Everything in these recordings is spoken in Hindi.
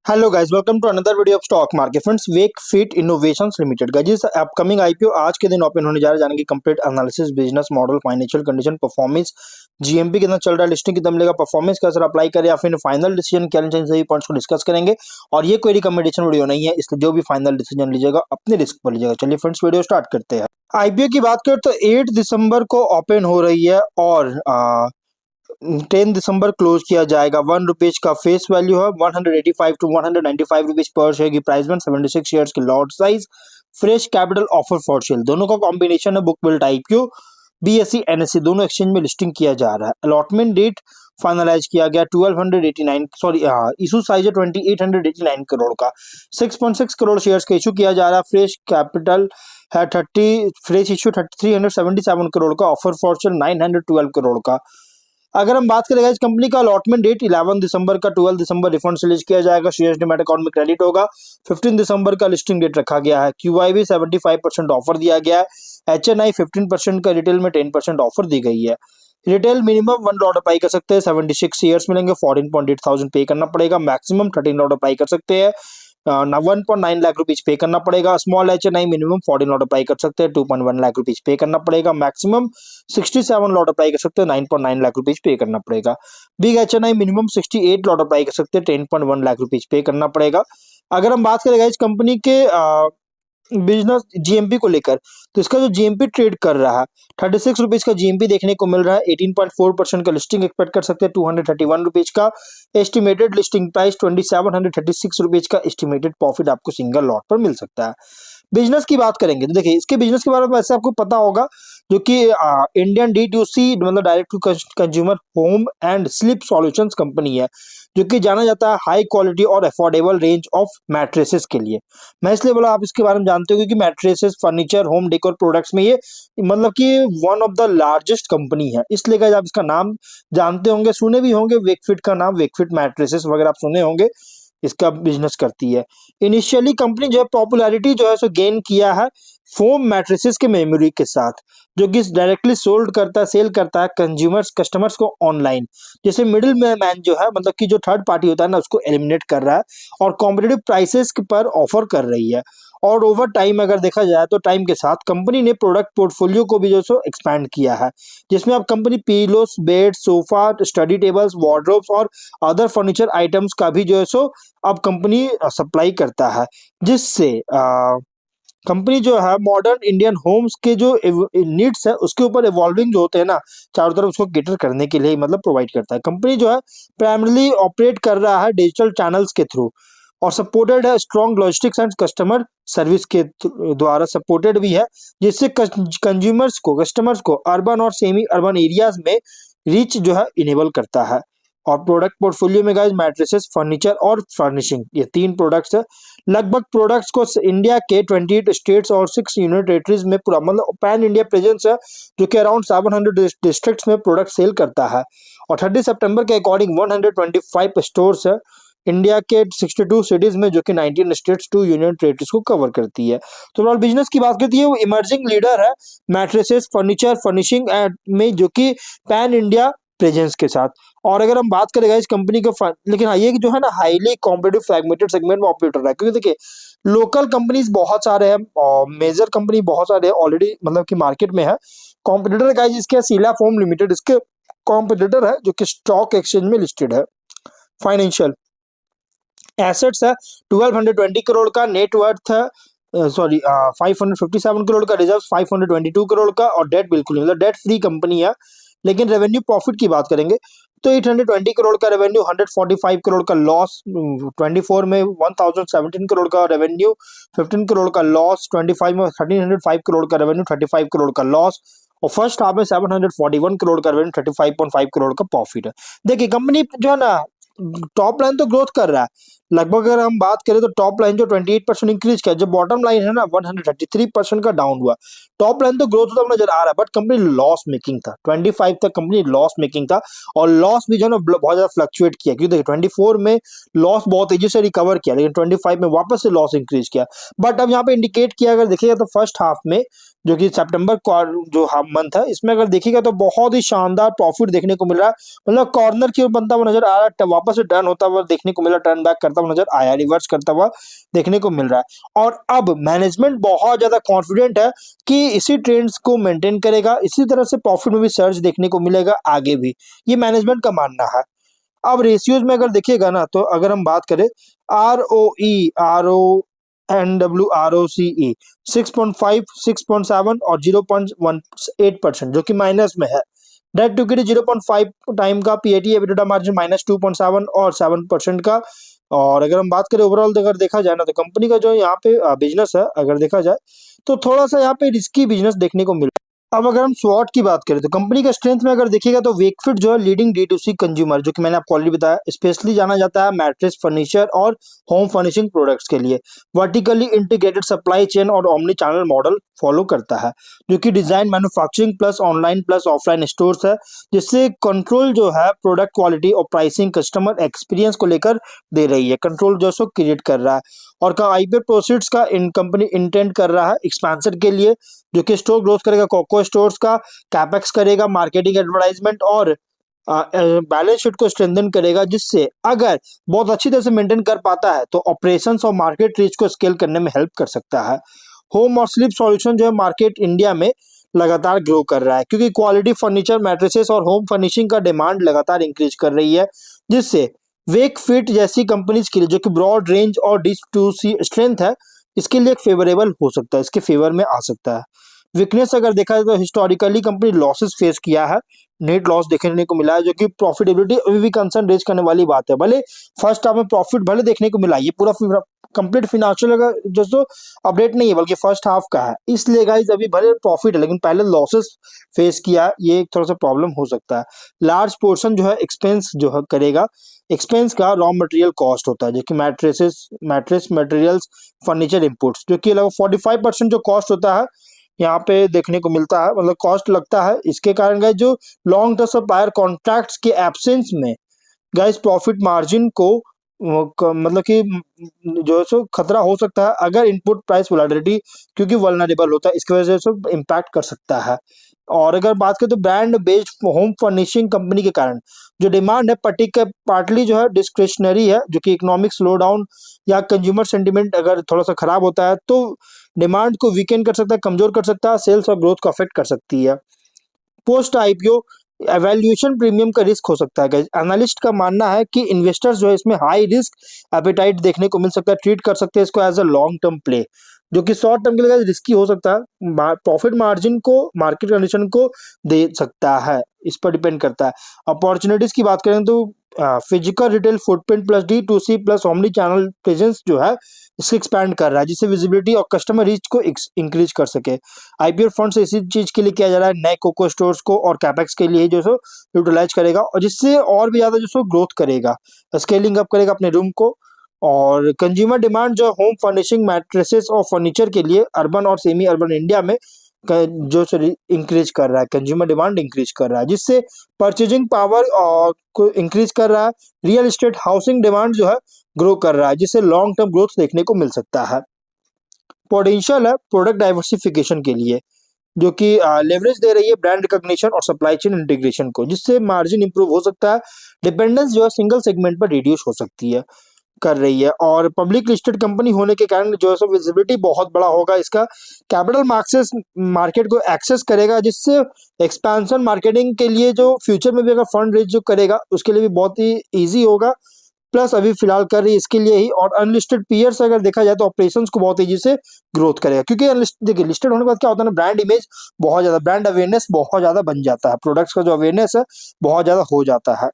Hello guys, welcome to another video of stock market friends. Wakefit innovations limited guys upcoming IPO आज के दिन ओपन होने जा रहा है। जानेंगे complete analysis, business model, financial condition, performance, GMP कितना चल रहा है, लिस्टिंग कितना मिलेगा, परफॉर्मेंस कैसे अप्लाई करें या फिर फाइनल डिसीजन क्या लेना चाहिए, सभी पॉइंट्स को डिस्कस करेंगे। और ये कोई रिकमेंडेशन वीडियो नहीं है, इसलिए जो भी फाइनल डिसीजन लीजिएगा अपने रिस्क पर लीजिएगा। चलिए फ्रेंड्स, वीडियो स्टार्ट करते हैं। आईपीओ की बात करें तो 8 दिसंबर को ओपन हो रही है और 10 दिसंबर क्लोज किया जाएगा। ₹1 का फेस वैल्यू है, 185 टू 195 रुपीज पर शेयर की प्राइस में, 76 शेयर्स की lot size, fresh capital offer for sale, दोनों का कॉम्बिनेशन है। Book built IPO, BSE NSC दोनों एक्सचेंज में लिस्टिंग किया जा रहा है। अलॉटमेंट डेट फाइनलाइज किया गया 1289 सॉरी इशू साइज है 2889 करोड़ का। 6.6 करोड़ शेयर्स का इशू किया जा रहा है। फ्रेश कैपिटल है 30, फ्रेश इशू 377 करोड़ का, ऑफर फॉर सेल 912 करोड़ का। अगर हम बात करें इस कंपनी का अलॉटमेंट डेट 11 दिसंबर का, 12 दिसंबर रिफंड रिलीज किया जाएगा, शेयर्स डीमैट अकाउंट में क्रेडिट होगा। 15 दिसंबर का लिस्टिंग डेट रखा गया है। क्यूआईबी 75% ऑफर दिया गया है। एचएनआई 15% का, रिटेल में 10% ऑफर दी गई है। रिटेल मिनिमम $1 अप्लाई कर सकते हैं, 76 शेयर्स मिलेंगे, 14.8 थाउजेंड पे करना पड़ेगा। मैक्सिमम $13 अप्लाई कर सकते हैं, 1.9 लाख रुपीज पे करना पड़ेगा। Small HNI minimum 14 lot apply कर सकते हैं, 2.1 लाख रुपीज पे करना पड़ेगा। मैक्सिमम 67 लॉट अप्लाई कर सकते हैं, 9.9 लाख रुपीज पे करना पड़ेगा। Big HNI minimum 68 lot apply कर सकते हैं, 10.1 लाख रुपीज पे करना पड़ेगा। अगर हम बात करें इस कंपनी के बिजनेस जीएमपी को लेकर, तो इसका जो जीएमपी ट्रेड कर रहा है 36 रुपीज का जीएमपी देखने को मिल रहा है। 18.4% का लिस्टिंग एक्सपेक्ट कर सकते हैं, 231 रुपीज का एस्टिमेटेड लिस्टिंग प्राइस, 2736 रुपीज का एस्टिमेटेड प्रॉफिट आपको सिंगल लॉट पर मिल सकता है। बिजनेस की बात करेंगे तो देखिए इसके बिजनेस के बारे में वैसे आपको पता होगा, जो कि इंडियन D2C मतलब direct to consumer home and sleep solutions company है, जो कि जाना जाता है हाई क्वालिटी और अफोर्डेबल रेंज ऑफ मैट्रेसेस के लिए। मैं इसलिए बोला आप इसके बारे में जानते हो क्योंकि mattresses, furniture, home decor products में ये मतलब कि one of the largest company है, इसलिए गाइस आप इसका नाम जानते होंगे, सुने भी होंगे। वेकफिट का नाम, वेकफिट मैट्रेसेस वगैरह आप सुने होंगे, इसका बिजनेस करती है। इनिशियली कंपनी जो है पॉपुलैरिटी जो है सो गेन किया है फोम मैट्रेसेस के मेमोरी के साथ, जो कि डायरेक्टली सोल्ड करता है, सेल करता है कंज्यूमर्स, कस्टमर्स को ऑनलाइन। जैसे मिडिल मैन जो है मतलब कि जो थर्ड पार्टी होता है ना, उसको एलिमिनेट कर रहा है और कॉम्पिटिटिव प्राइसेस पर ऑफर कर रही है। और ओवर टाइम अगर देखा जाए तो टाइम के साथ कंपनी ने प्रोडक्ट पोर्टफोलियो को भी जो सो एक्सपैंड किया है, जिसमें अब company pillows, bed, sofa, study tables, wardrobes और अदर फर्नीचर आइटम्स का भी जो है सो अब कंपनी सप्लाई करता है, जिससे कंपनी जो है मॉडर्न इंडियन होम्स के जो नीड्स है उसके ऊपर इवॉल्विंग जो होते हैं ना चारों तरफ, उसको कैटर करने के लिए मतलब प्रोवाइड करता है। कंपनी जो है प्राइमरली ऑपरेट कर रहा है डिजिटल चैनल्स के थ्रू और सपोर्टेड है strong logistics and customer service के द्वारा सपोर्टेड भी है, जिससे कस्टमर्स को अर्बन और सेमी अर्बन एरियाज में रीच जो है इनेबल करता है। और प्रोडक्ट पोर्टफोलियो में गाइस मैट्रेसेस, फर्नीचर और फर्निशिंग, ये 3 प्रोडक्ट्स है। लगभग प्रोडक्ट्स को इंडिया के 28 स्टेट्स और 6 यूनियन टेरिटरीज में पूरा मतलब पैन इंडिया प्रेजेंस है, जो कि अराउंड 700 डिस्ट्रिक्ट्स में प्रोडक्ट सेल करता है। और 30 सितंबर के अकॉर्डिंग 125 स्टोर्स है इंडिया के 62 सिटीज में, जो कि 19 स्टेट्स, 2 यूनियन टेरिटरीज को कवर करती है। तो ओवरऑल बिजनेस की बात करती है, वो इमर्जिंग लीडर है मैट्रेसेस, फर्नीचर, फर्निशिंग में, जो कि पैन इंडिया प्रेजेंस के साथ। और अगर हम बात करेंगे इस कंपनी का लेकिन हाँ, ये जो है ना हाईली कॉम्पिटिटिव फ्रैगमेंटेड सेगमेंट में ऑपरेट कर रहा है, क्योंकि देखिए लोकल कंपनीज बहुत सारे हैं और मेजर कंपनी बहुत सारे ऑलरेडी मतलब कि मार्केट में है। कॉम्पिटिटर गाइस इसके सीला फोम लिमिटेड इसके कॉम्पिटिटर है, जो कि स्टॉक एक्सचेंज में लिस्टेड है। फाइनेंशियल एसेट्स है 1220 करोड़ का, नेटवर्थ है 557 करोड़ का, रिजर्व 522 करोड़ का, और डेट बिल्कुल मतलब डेट फ्री कंपनी है। लेकिन रेवेन्यू प्रॉफिट की बात करेंगे तो 820 करोड़ का रेवेन्यू, 145 करोड़ का लॉस, 24 में 1017 करोड़ का रेवेन्यू, 15 करोड़ का लॉस, 25 में 1305 करोड़ का रेवेन्यू, 35 करोड़ का लॉस, और फर्स्ट हाफ में 741 करोड़ का रेवेन्यू, 35.5 करोड़ का प्रॉफिट है। देखिए कंपनी जो है ना टॉप लाइन तो ग्रोथ कर रहा है, लगभग अगर हम बात करें तो टॉप लाइन जो 28% इंक्रीज किया, जो बॉटम लाइन है ना 133% का डाउन हुआ। टॉप लाइन तो ग्रोथ होता नजर आ रहा है, बट कंपनी लॉस मेकिंग था, 25 तक कंपनी लॉस मेकिंग था, और लॉस भी जो है ना बहुत ज्यादा फ्लक्चुएट किया, क्योंकि देखिए 24 में लॉस बहुत तेजी से रिकवर किया, लेकिन 25 में वापस से लॉस इंक्रीज किया। बट अब यहाँ पे इंडिकेट किया अगर देखिएगा तो फर्स्ट हाफ में, जो कि सितंबर जो हाफ मंथ है, इसमें अगर देखिएगा तो बहुत ही शानदार प्रॉफिट देखने को मिल रहा है, मतलब कॉर्नर की ओर बनता हुआ नजर आ रहा है, वापस से टर्न होता हुआ देखने को मिला, टर्न बैक करता करता हुआ नजर आया, रिवर्स करता हुआ देखने को मिल रहा है। और अब मैनेजमेंट बहुत ज्यादा कॉन्फिडेंट है कि इसी ट्रेंड्स को मेंटेन करेगा, इसी तरह से प्रॉफिट में भी सर्ज देखने को मिलेगा आगे भी, ये मैनेजमेंट का मानना है। अब रेशियोज में अगर देखिएगा ना, तो अगर हम बात करें R O E, R O N W, R O C E 6.5, 6.7 और 0.18%, जो कि माइनस में है। डेट टू इक्विटी 0.5 टाइम का, पीएटी एबिटा मार्जिन -2.7 और 7% का। और अगर हम बात करें ओवरऑल, अगर देखा जाए ना, तो कंपनी का जो यहाँ पे बिजनेस है अगर देखा जाए, तो थोड़ा सा यहाँ पे रिस्की बिजनेस देखने को मिल। अब अगर हम स्वॉट की बात करें, तो कंपनी का स्ट्रेंथ में अगर देखिएगा, तो वेकफिट जो है लीडिंग D2C कंज्यूमर, जो कि मैंने आपको ऑलरेडी बताया, स्पेशली जाना जाता है मैट्रेस, फर्नीचर और होम फर्निशिंग प्रोडक्ट्स के लिए। वर्टिकली इंटीग्रेटेड सप्लाई चेन और ओमनी चैनल मॉडल फॉलो करता है, जो कि design, manufacturing plus online plus offline stores है, जिससे कंट्रोल जो है प्रोडक्ट क्वालिटी और प्राइसिंग कस्टमर एक्सपीरियंस को लेकर दे रही है, कंट्रोल जो सो क्रिएट कर रहा है। और का आईपीओ प्रोसीड्स का इन कंपनी इंटेंड कर रहा है एक्सपेंशन के लिए, जो कि स्टोर ग्रोथ करेगा, कोको स्टोर्स का कैपेक्स करेगा, मार्केटिंग, एडवर्टाइजमेंट और बैलेंस शीट को स्ट्रेंथन करेगा, जिससे अगर बहुत अच्छी तरह से मेंटेन कर पाता है तो ऑपरेशंस और मार्केट रीच को स्केल करने में हेल्प कर सकता है। होम और स्लीप सॉल्यूशन जो है मार्केट इंडिया में लगातार ग्रो कर रहा है, क्योंकि क्वालिटी फर्नीचर, मैट्रेसेस और होम फर्निशिंग का डिमांड लगातार इंक्रीज कर रही है, जिससे वेक फिट जैसी कंपनीज के लिए, जो कि ब्रॉड रेंज और D2C स्ट्रेंथ है, इसके लिए एक फेवरेबल हो सकता है, इसके फेवर में आ सकता है। वीकनेस अगर देखा जाए, तो हिस्टोरिकली कंपनी लॉसेस फेस किया है, नेट लॉस देखने को मिला है, जो कि प्रॉफिटेबिलिटी अभी भी कंसर्न रेज करने वाली बात है। भले फर्स्ट हाफ में प्रॉफिट भले देखने को मिला, ये पूरा कंप्लीट फिनेंशियल का जो सो अपडेट नहीं है, बल्कि फर्स्ट हाफ का है, इसलिए गाइस अभी भले प्रॉफिट है, लेकिन पहले लॉसेस फेस किया, ये एक थोड़ा सा प्रॉब्लम हो सकता है। लार्ज पोर्शन जो है एक्सपेंस जो है करेगा, एक्सपेंस का रॉ मटेरियल कॉस्ट होता है, जो कि मैट्रेस मटेरियल्स, फर्नीचर इनपुट्स, जो कि लगभग 45% जो कॉस्ट होता है यहाँ पे देखने को मिलता है, मतलब कॉस्ट लगता है। इसके कारण गाइस जो लॉन्ग टर्म सप्लायर कॉन्ट्रैक्ट्स के एब्सेंस में गाइस प्रॉफिट मार्जिन को मतलब कि जो है सो खतरा हो सकता है, अगर इनपुट प्राइस वोलेटिलिटी, क्योंकि वल्नरेबल होता है, इसकी वजह से इम्पैक्ट कर सकता है। और अगर बात करें तो brand based home furnishing company के कारण जो डिमांड है पार्टली जो है डिस्क्रिशनरी है, जो कि इकोनॉमिक स्लो डाउन या कंज्यूमर सेंटिमेंट अगर थोड़ा सा खराब होता है, तो डिमांड को वीकेंड कर सकता है, कमजोर कर सकता है, सेल्स और ग्रोथ को अफेक्ट कर सकती है। पोस्ट आईपीओ एवेल्यूएशन प्रीमियम का रिस्क हो सकता है। एनालिस्ट का मानना है कि इन्वेस्टर्स जो है इसमें हाई रिस्क एपेटाइट देखने को मिल सकता है, ट्रीट कर सकते हैं इसको as a long term play, जो कि शॉर्ट टर्म के लिए रिस्की हो सकता है, प्रॉफिट मार्जिन को मार्केट कंडीशन को दे सकता है, इस पर डिपेंड करता है। अपॉर्चुनिटीज की बात करें तो physical retail footprint plus D2C plus omni channel presence जो है इसको एक्सपैंड कर रहा है, जिससे विजिबिलिटी और कस्टमर रीच को इंक्रीज कर सके। आईपीओ फंड से इसी चीज के लिए किया जा रहा है, नए कोको स्टोर्स को और कैपेक्स के लिए जो सो यूटिलाइज करेगा, और जिससे और भी ज्यादा जो सो ग्रोथ करेगा, स्केलिंग अप करेगा अपने रूम को। और कंज्यूमर डिमांड जो होम फर्निशिंग, मैट्रेसेस और फर्नीचर के लिए अर्बन और सेमी अर्बन इंडिया में जो इंक्रीज कर रहा है, कंज्यूमर डिमांड इंक्रीज कर रहा है, जिससे परचेजिंग पावर को इंक्रीज कर रहा है। रियल एस्टेट हाउसिंग डिमांड जो है ग्रो कर रहा है, जिससे लॉन्ग टर्म ग्रोथ देखने को मिल सकता है। पोटेंशियल है प्रोडक्ट डाइवर्सिफिकेशन के लिए, जो कि लेवरेज दे रही है ब्रांड रिकॉग्निशन और सप्लाई चेन इंटीग्रेशन को, जिससे मार्जिन इंप्रूव हो सकता है, डिपेंडेंस जो है सिंगल सेगमेंट पर रिड्यूस हो सकती है, कर रही है। और पब्लिक लिस्टेड कंपनी होने के कारण जो है विजिबिलिटी बहुत बड़ा होगा, इसका कैपिटल मार्केट को एक्सेस करेगा, जिससे एक्सपेंशन मार्केटिंग के लिए जो फ्यूचर में भी अगर फंड रेज जो करेगा उसके लिए भी बहुत ही इजी होगा, प्लस अभी फिलहाल कर रही है इसके लिए ही। और अनलिस्टेड पीयर्स अगर देखा जाए तो ऑपरेशंस को बहुत तेजी से ग्रोथ करेगा, क्योंकि देखिए लिस्टेड होने के बाद क्या होता है ना, ब्रांड इमेज बहुत ज्यादा, ब्रांड अवेयरनेस बहुत ज्यादा बन जाता है, प्रोडक्ट्स का जो अवेयरनेस है बहुत ज्यादा हो जाता है।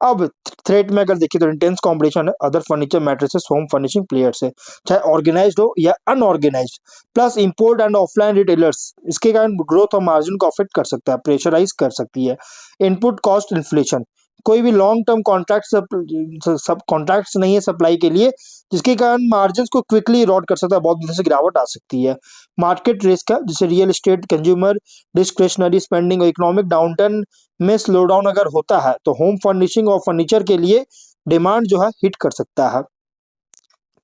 अब थ्रेट में अगर देखिए तो इंटेंस कॉम्पिटिशन है other furniture, mattresses, home furnishing player से, चाहे ऑर्गेनाइज्ड हो या unorganized, plus import and offline retailers, इसके कारण ग्रोथ और मार्जिन को अफेक्ट कर सकता है, प्रेशराइज कर सकती है। इनपुट कॉस्ट इन्फ्लेशन, कोई भी लॉन्ग टर्म कॉन्ट्रैक्ट सब कॉन्ट्रैक्ट्स नहीं है सप्लाई के लिए, जिसके कारण मार्जिन को क्विकली इरोड कर सकता है, बहुत तेजी से गिरावट आ सकती है। मार्केट रिस्क है, जैसे real estate, consumer discretionary spending और इकोनॉमिक डाउनटर्न में स्लो डाउन अगर होता है, तो होम फर्निशिंग और फर्नीचर के लिए डिमांड जो है हिट कर सकता है।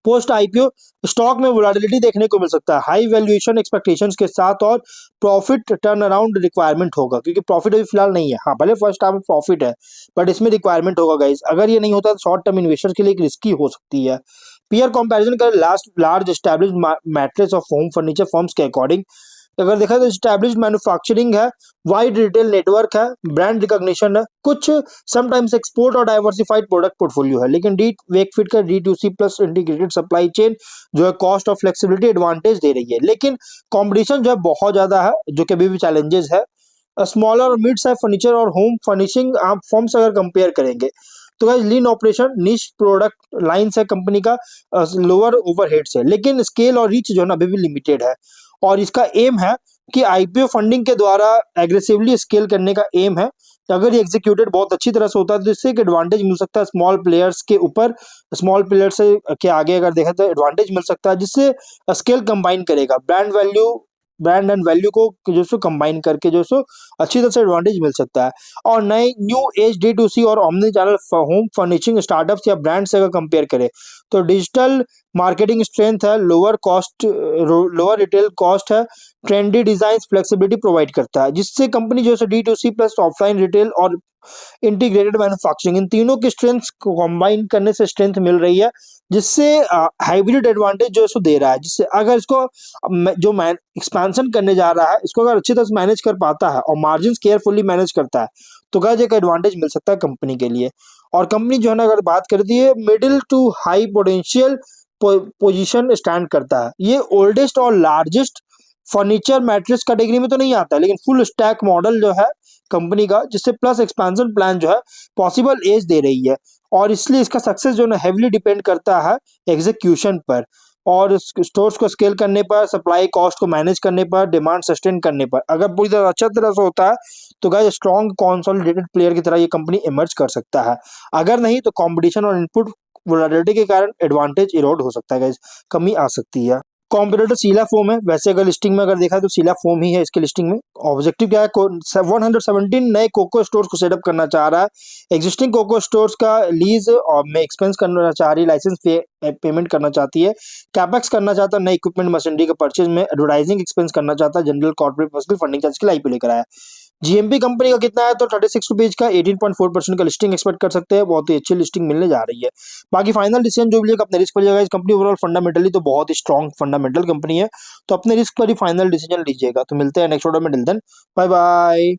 पोस्ट आईपीओ स्टॉक में वोलेटिलिटी देखने को मिल सकता है, हाई वैल्यूएशन एक्सपेक्टेशंस के साथ, और प्रॉफिट टर्न अराउंड रिक्वायरमेंट होगा, क्योंकि प्रॉफिट अभी फिलहाल नहीं है। हाँ, भले फर्स्ट हाफ में प्रॉफिट है बट इसमें रिक्वायरमेंट होगा गाइस। अगर ये नहीं होता तो शॉर्ट टर्म इन्वेस्टर्स के लिए एक रिस्की हो सकती है। पीयर कंपैरिजन करें last large established matrix of home furniture firms के अकॉर्डिंग, अगर देखा तो एस्टैब्लिश्ड मैन्युफैक्चरिंग है, वाइड रिटेल नेटवर्क है, ब्रांड रिकॉग्निशन है, कुछ समटाइम्स एक्सपोर्ट और डाइवर्सिफाइड प्रोडक्ट पोर्टफोलियो है, लेकिन डी वेकफिट का D2C plus integrated supply chain जो है कॉस्ट और फ्लेक्सिबिलिटी एडवांटेज दे रही है, लेकिन कंपटीशन जो है बहुत ज्यादा है, जो कि अभी भी चैलेंजेस है। स्मॉलर और मिड साइज फर्नीचर और होम फर्निशिंग आप फर्म्स अगर कंपेयर करेंगे तो गाइस लीन ऑपरेशन, निश प्रोडक्ट लाइंस है कंपनी का, लोअर ओवरहेड्स है, लेकिन स्केल और रीच जो है ना अभी भी लिमिटेड है। और इसका एम है कि आईपीओ फंडिंग के द्वारा एग्रेसिवली स्केल करने का एम है। तो अगर ये एग्जीक्यूटेड बहुत अच्छी तरह से होता है तो इससे एक एडवांटेज मिल सकता है स्मॉल प्लेयर्स के ऊपर, स्मॉल प्लेयर से के आगे अगर देखा तो एडवांटेज मिल सकता है, जिससे स्केल कंबाइन करेगा, ब्रांड एंड वैल्यू को जो सो कंबाइन करके जो सो अच्छी तरह से एडवांटेज मिल सकता है। और नए न्यू एज D2C और omni channel home furnishing startups या ब्रांड से अगर कंपेयर करें तो डिजिटल मार्केटिंग स्ट्रेंथ है, लोअर रिटेल कॉस्ट है, ट्रेंडी डिजाइन फ्लेक्सिबिलिटी प्रोवाइड करता है, जिससे कंपनी जो है D2C प्लस ऑफलाइन रिटेल और इंटीग्रेटेड मैन्युफैक्चरिंग इन तीनों की स्ट्रेंथ को कंबाइन करने से स्ट्रेंथ मिल रही है, जिससे हाइब्रिड एडवांटेज जो है सो दे रहा है, जिससे अगर इसको जो एक्सपेंशन करने जा रहा है इसको अगर अच्छी तरह से मैनेज कर पाता है और मार्जिन केयरफुली मैनेज करता है तो गाइस एक एडवांटेज मिल सकता है कंपनी के लिए। और कंपनी जो है ना अगर बात करती है middle to high potential position stand करता है, ये ओल्डेस्ट और लार्जेस्ट फर्नीचर मैट्रिक्स कैटेगरी में तो नहीं आता है, लेकिन फुल स्टैक मॉडल जो है कंपनी का, जिससे प्लस एक्सपेंशन प्लान जो है पॉसिबल एज दे रही है, और इसलिए इसका सक्सेस जो है हेवली डिपेंड करता है एग्जीक्यूशन पर और स्टोर्स को स्केल करने पर, सप्लाई कॉस्ट को मैनेज करने पर, डिमांड सस्टेन करने पर। अगर पूरी तरह अच्छा तरह से होता है तो गाइस स्ट्रॉन्ग कंसोलिडेटेड प्लेयर की तरह ये कंपनी इमर्ज कर सकता है, अगर नहीं तो कंपटीशन और इनपुट वोलेटिलिटी के कारण एडवांटेज इरोड हो सकता है गाइस, कमी आ सकती है। कॉम्पिटिटर सीला फोम है, वैसे अगर लिस्टिंग में अगर देखा तो सीला फोम ही है इसके लिस्टिंग में। ऑब्जेक्टिव क्या है, 117 नए कोको स्टोर्स को सेटअप करना चाह रहा है, एग्जिस्टिंग कोको स्टोर्स का लीज और में एक्सपेंस करना चाह रही है, लाइसेंस पेमेंट करना चाहती है, कैपेक्स करना चाहता है, नई इक्विपमेंट मशीनरी के परचेज में, एडवर्टाइजिंग एक्सपेंस करना चाहता है, general corporate personal funding charge के लिए आईपीओ लेकर आया। जीएमपी कंपनी का कितना है तो 36 रुपीज का 18.4% का लिस्टिंग एक्सपेक्ट कर सकते हैं, बहुत ही अच्छी लिस्टिंग मिलने जा रही है। बाकी फाइनल डिसीजन जो भी लेगा अपने रिस्क पर जाएगा। इस कंपनी ओवरऑल फंडामेंटली तो बहुत ही स्ट्रॉन्ग फंडामेंटल कंपनी है, तो अपने रिस्क पर ही फाइनल डिसीजन लीजिएगा। तो मिलते हैं नेक्स्ट ऑर्डर में, टिल देन बाय बाय।